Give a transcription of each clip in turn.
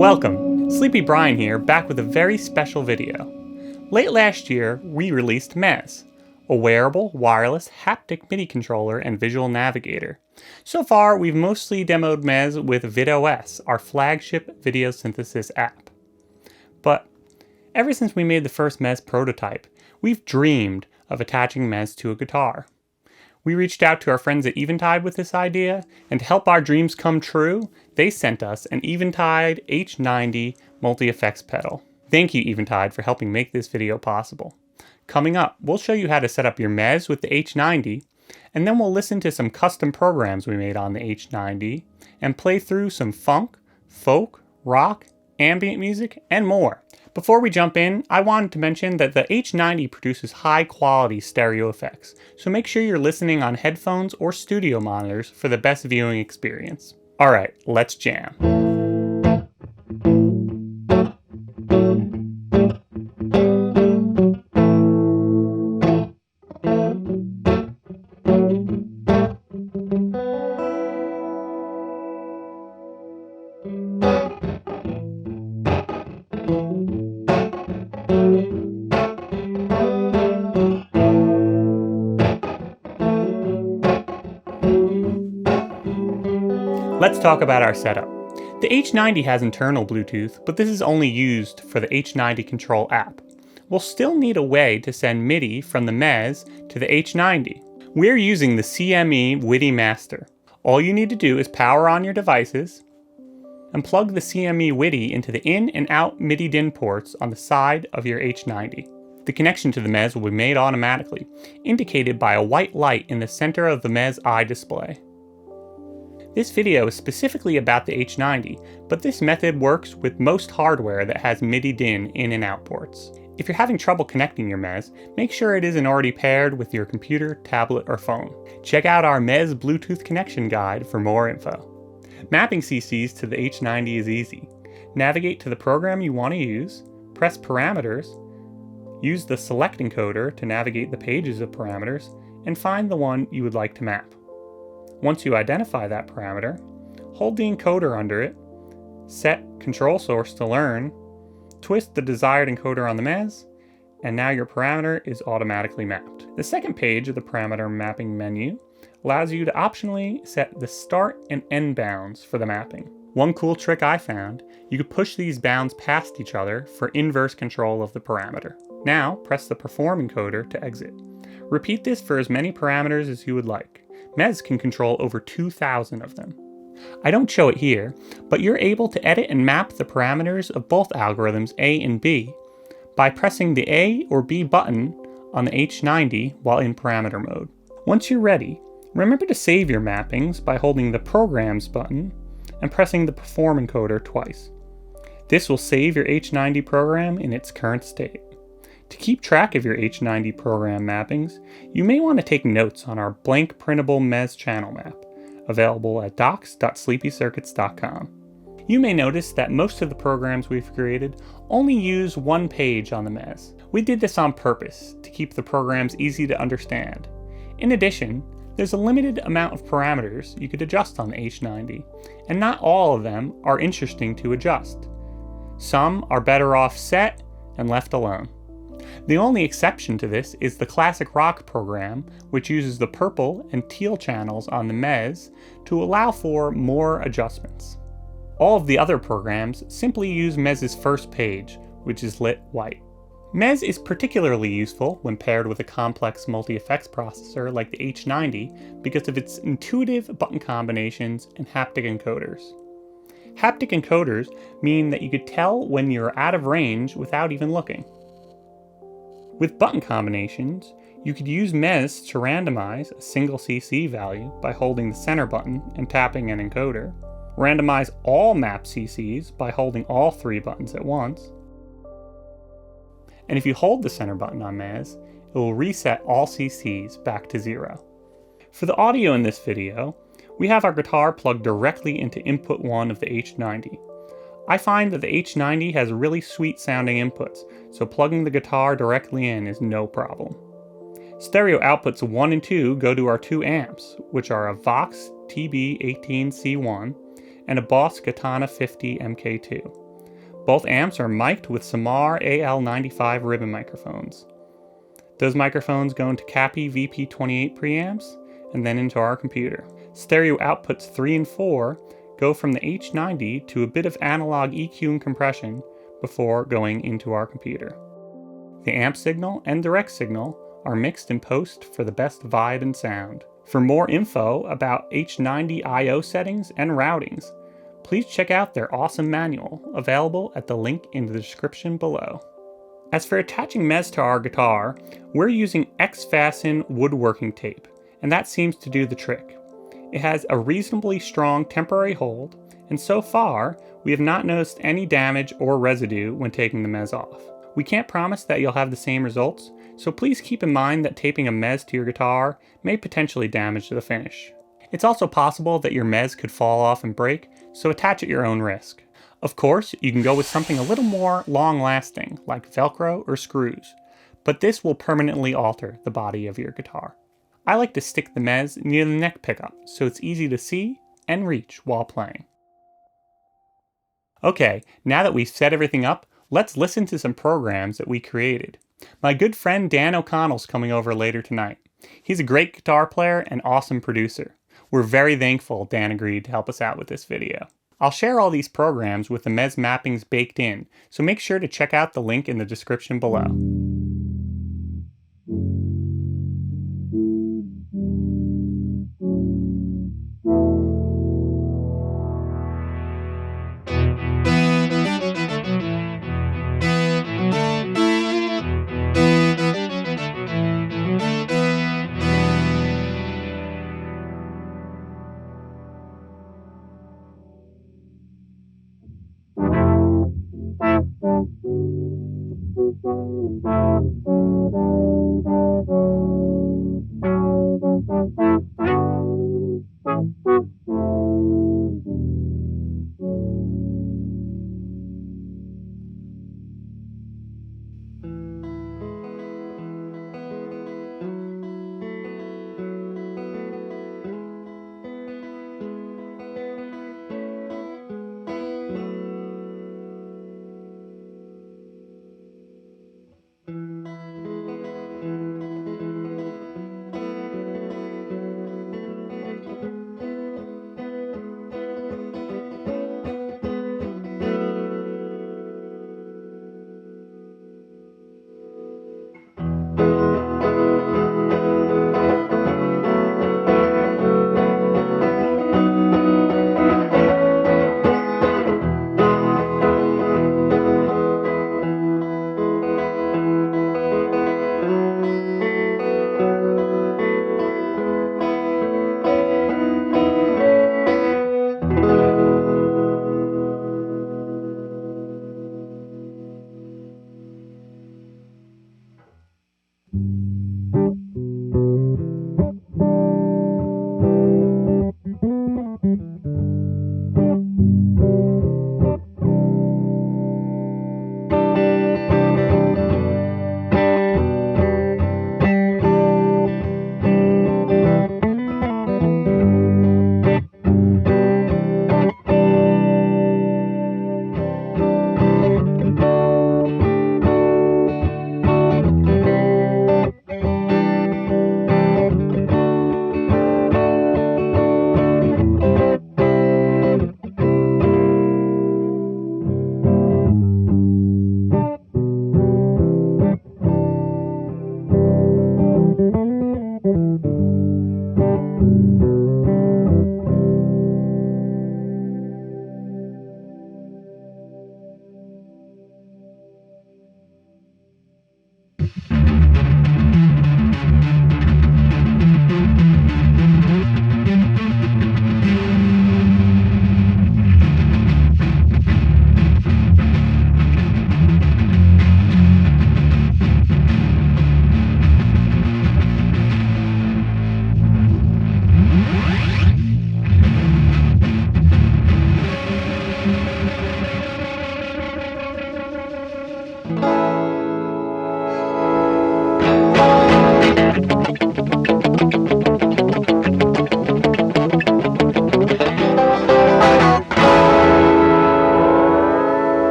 Welcome! Sleepy Brian here, back with a very special video. Late last year, we released Mezzz, a wearable, wireless, haptic MIDI controller and visual navigator. So far, we've mostly demoed Mezzz with vidOS, our flagship video synthesis app. But ever since we made the first Mezzz prototype, we've dreamed of attaching Mezzz to a guitar. We reached out to our friends at Eventide with this idea, and to help our dreams come true, they sent us an Eventide H90 multi-effects pedal. Thank you, Eventide, for helping make this video possible. Coming up, we'll show you how to set up your Mezzz with the H90, and then we'll listen to some custom programs we made on the H90, and play through some funk, folk, rock, ambient music, and more. Before we jump in, I wanted to mention that the H90 produces high-quality stereo effects, so make sure you're listening on headphones or studio monitors for the best viewing experience. Alright, let's jam. Let's talk about our setup. The H90 has internal Bluetooth, but this is only used for the H90 Control app. We'll still need a way to send MIDI from the Mezzz to the H90. We're using the CME WIDI Master. All you need to do is power on your devices and plug the CME WIDI into the in and out MIDI DIN ports on the side of your H90. The connection to the Mezzz will be made automatically, indicated by a white light in the center of the Mezzz eye display. This video is specifically about the H90, but this method works with most hardware that has MIDI DIN in and out ports. If you're having trouble connecting your Mezzz, make sure it isn't already paired with your computer, tablet, or phone. Check out our Mezzz Bluetooth connection guide for more info. Mapping CCs to the H90 is easy. Navigate to the program you want to use, press Parameters, use the Select encoder to navigate the pages of parameters, and find the one you would like to map. Once you identify that parameter, hold the encoder under it, set control source to learn, twist the desired encoder on the Mezzz, and now your parameter is automatically mapped. The second page of the parameter mapping menu allows you to optionally set the start and end bounds for the mapping. One cool trick I found, you could push these bounds past each other for inverse control of the parameter. Now press the perform encoder to exit. Repeat this for as many parameters as you would like. Mezzz can control over 2,000 of them. I don't show it here, but you're able to edit and map the parameters of both algorithms A and B by pressing the A or B button on the H90 while in parameter mode. Once you're ready, remember to save your mappings by holding the Programs button and pressing the Perform encoder twice. This will save your H90 program in its current state. To keep track of your H90 program mappings, you may want to take notes on our blank printable Mezzz channel map, available at docs.sleepycircuits.com. You may notice that most of the programs we've created only use one page on the Mezzz. We did this on purpose to keep the programs easy to understand. In addition, there's a limited amount of parameters you could adjust on the H90, and not all of them are interesting to adjust. Some are better off set and left alone. The only exception to this is the Classic Rock program, which uses the purple and teal channels on the Mezzz to allow for more adjustments. All of the other programs simply use Mezz's first page, which is lit white. Mezzz is particularly useful when paired with a complex multi-effects processor like the H90 because of its intuitive button combinations and haptic encoders. Haptic encoders mean that you could tell when you're out of range without even looking. With button combinations, you could use Mezzz to randomize a single CC value by holding the center button and tapping an encoder, randomize all map CCs by holding all 3 buttons at once. And if you hold the center button on Mezzz, it will reset all CCs back to 0. For the audio in this video, we have our guitar plugged directly into input 1 of the H90. I find that the H90 has really sweet sounding inputs, so plugging the guitar directly in is no problem. Stereo outputs 1 and 2 go to our 2 amps, which are a Vox TB18C1 and a Boss Katana 50 MK2. Both amps are mic'd with Samar AL95 ribbon microphones. Those microphones go into Cappy VP28 preamps and then into our computer. Stereo outputs 3 and 4 go from the H90 to a bit of analog EQ and compression before going into our computer. The amp signal and direct signal are mixed in post for the best vibe and sound. For more info about H90 I/O settings and routings, please check out their awesome manual, available at the link in the description below. As for attaching Mezzz to our guitar, we're using X-Fasten woodworking tape, and that seems to do the trick. It has a reasonably strong temporary hold, and so far, we have not noticed any damage or residue when taking the Mezzz off. We can't promise that you'll have the same results, so please keep in mind that taping a Mezzz to your guitar may potentially damage the finish. It's also possible that your Mezzz could fall off and break, so attach at your own risk. Of course, you can go with something a little more long-lasting, like Velcro or screws, but this will permanently alter the body of your guitar. I like to stick the Mezzz near the neck pickup, so it's easy to see and reach while playing. Okay, now that we've set everything up, let's listen to some programs that we created. My good friend Dan O'Connell's coming over later tonight. He's a great guitar player and awesome producer. We're very thankful Dan agreed to help us out with this video. I'll share all these programs with the Mezzz mappings baked in, so make sure to check out the link in the description below.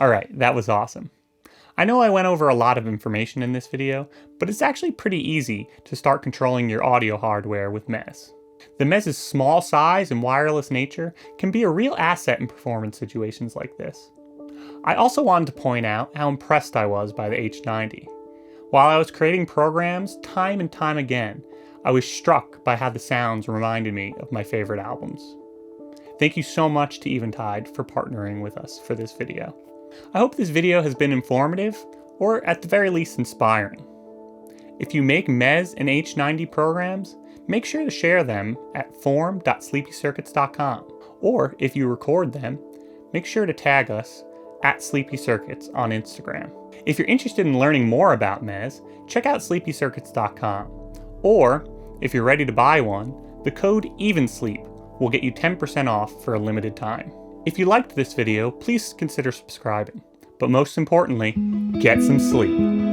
Alright, that was awesome. I know I went over a lot of information in this video, but it's actually pretty easy to start controlling your audio hardware with Mezzz. The Mezz's small size and wireless nature can be a real asset in performance situations like this. I also wanted to point out how impressed I was by the H90. While I was creating programs time and time again, I was struck by how the sounds reminded me of my favorite albums. Thank you so much to Eventide for partnering with us for this video. I hope this video has been informative, or at the very least inspiring. If you make Mezzz and H90 programs, make sure to share them at forum.sleepycircuits.com, or if you record them, make sure to tag us at sleepycircuits on Instagram. If you're interested in learning more about Mezzz, check out sleepycircuits.com, or if you're ready to buy one, the code EVENSLEEP will get you 10% off for a limited time. If you liked this video, please consider subscribing. But most importantly, get some sleep.